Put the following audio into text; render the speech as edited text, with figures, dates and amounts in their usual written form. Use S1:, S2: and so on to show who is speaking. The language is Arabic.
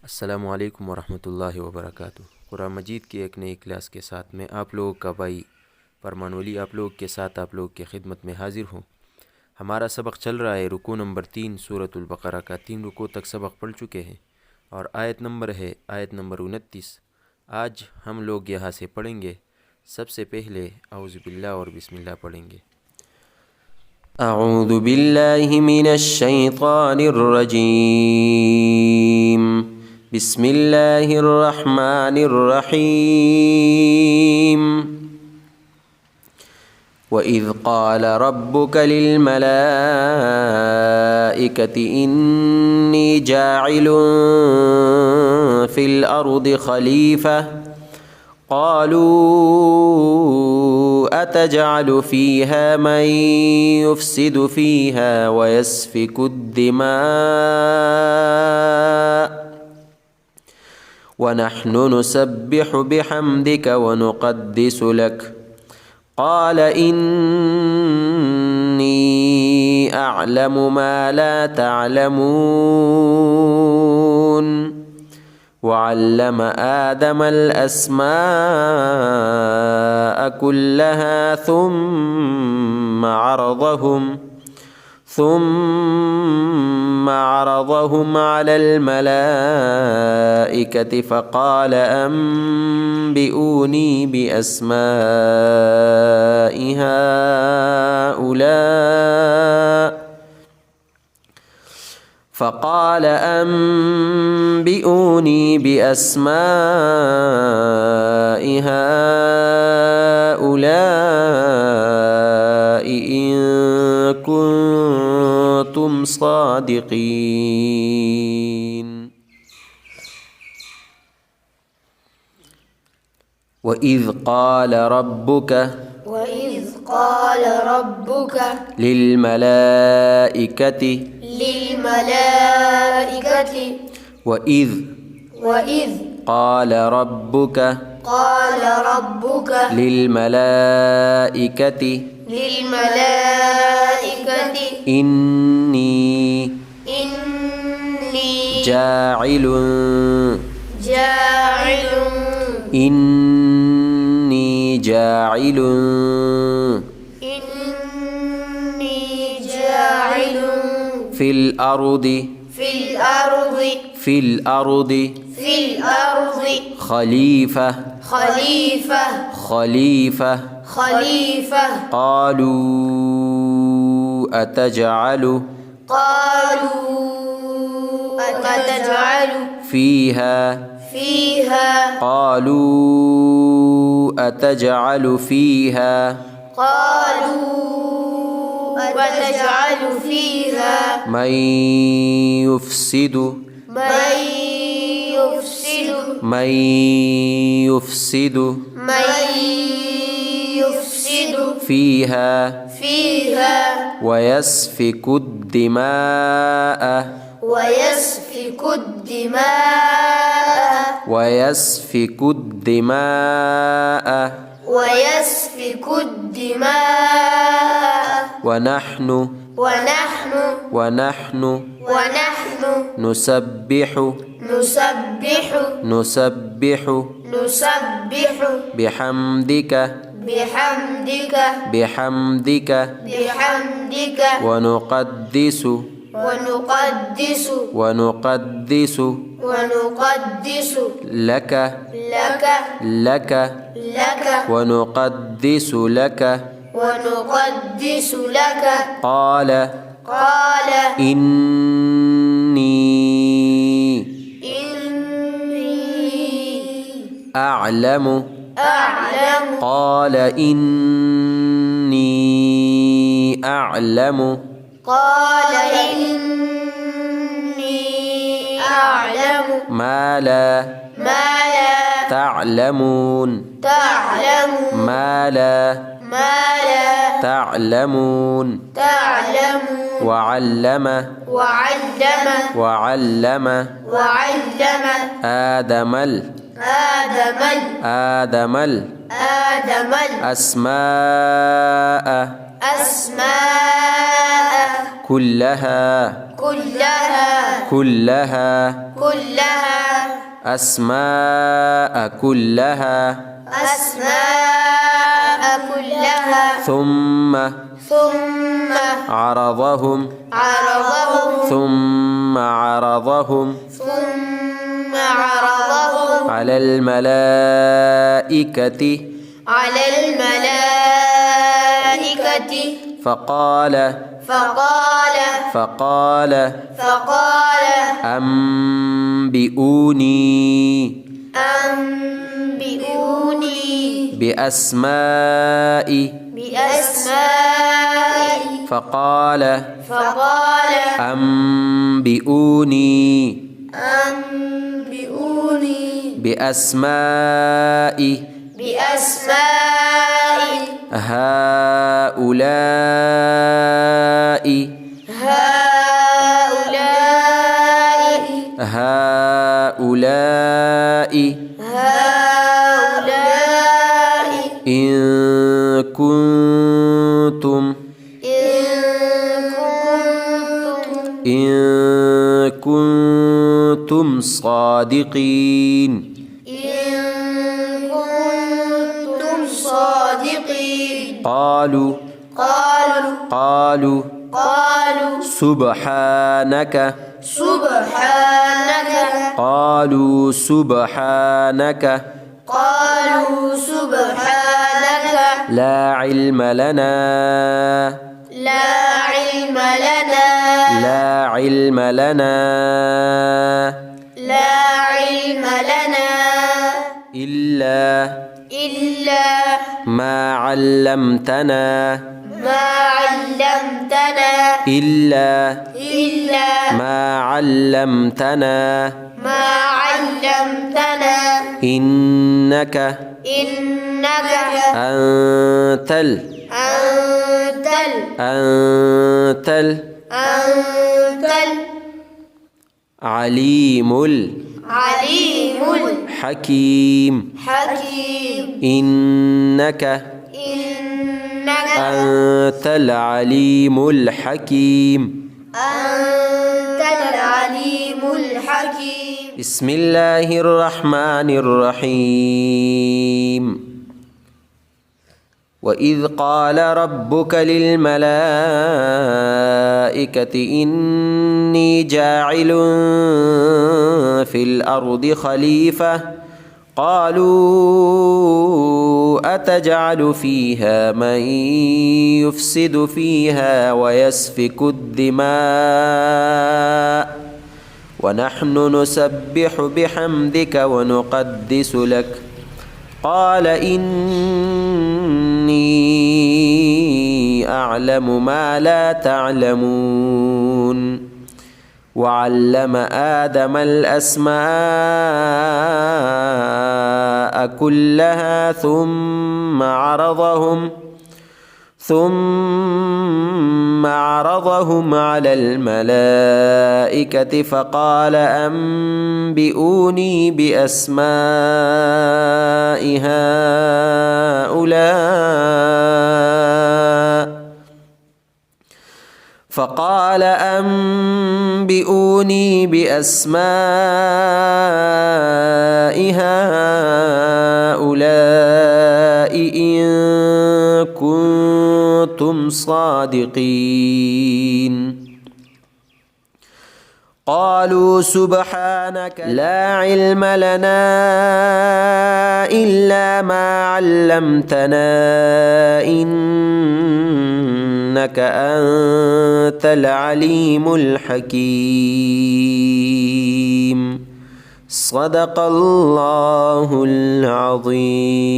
S1: अस्सलामु अलैकुम वरहमतुल्लाहि वबरकातुह। कुरान मजीद की एक नई क्लास के साथ में आप लोगों का भाई फरमान वली आप लोग के साथ आप लोग की खिदमत में हाजिर हूँ। हमारा सबक चल रहा है रुकू नंबर 3 सूरतुल बकरा का। 3 रुकू तक सबक पढ़ चुके हैं और आयत नंबर है आयत नंबर 29। आज हम लोग यहाँ से पढ़ेंगे। सबसे पहले औज़ु बिल्लाह और बिस्मिल्लाह पढ़ेंगे।
S2: أعوذ بالله من الشيطان الرجيم بسم الله الرحمن الرحيم وإذ قال ربك للملائكة إني جاعل في الأرض خليفة قالوا أتجعل فيها من يفسد فيها ويسفك الدماء ونحن نسبح بحمدك ونقدس لك قال إني أعلم ما لا تعلمون وعلم آدم الأسماء كلها ثم عرضهم على الملائكة فقال أنبئوني بأسماء هؤلاء إن كنتم صادقين وإذ قال ربك للملائكة وإذ قال ربك للملائكة إني جاعل في الأرض خليفة قالوا أتجعل فيها من يفسد فيها ويسفك الدماء ونحن نسبح بحمدك ونقدس لك ونقدس لك قال إني أعلم قال إني أعلم ما لا تعلمون وعلم آدم الأسماء كلها أسماء كلها ثم عرضهم على الملائكة فقال أنبئوني بأسماء فقال أنبئوني بأسماء هؤلاء إن كنتم صادقين قالوا سبحانك قالوا سبحانك لا علم لنا إلا ما علمتنا إنك أنت العليم الحكيم إنك أنت العليم الحكيم بسم الله الرحمن الرحيم وإذ قال ربك للملائكة إني جاعل في الأرض خليفة قالوا أتجعل فيها من يفسد فيها ويسفك الدماء ونحن نسبح بحمدك ونقدس لك قال إني أعلم ما لا تعلمون وعلم آدم الأسماء كلها ثم عرضهم على الملائكة فقال أنبئوني بأسماء هؤلاء إن كنتم صادقين قالوا سبحانك لا علم لنا إلا ما علمتنا إنك أنت العليم الحكيم صدق الله العظيم.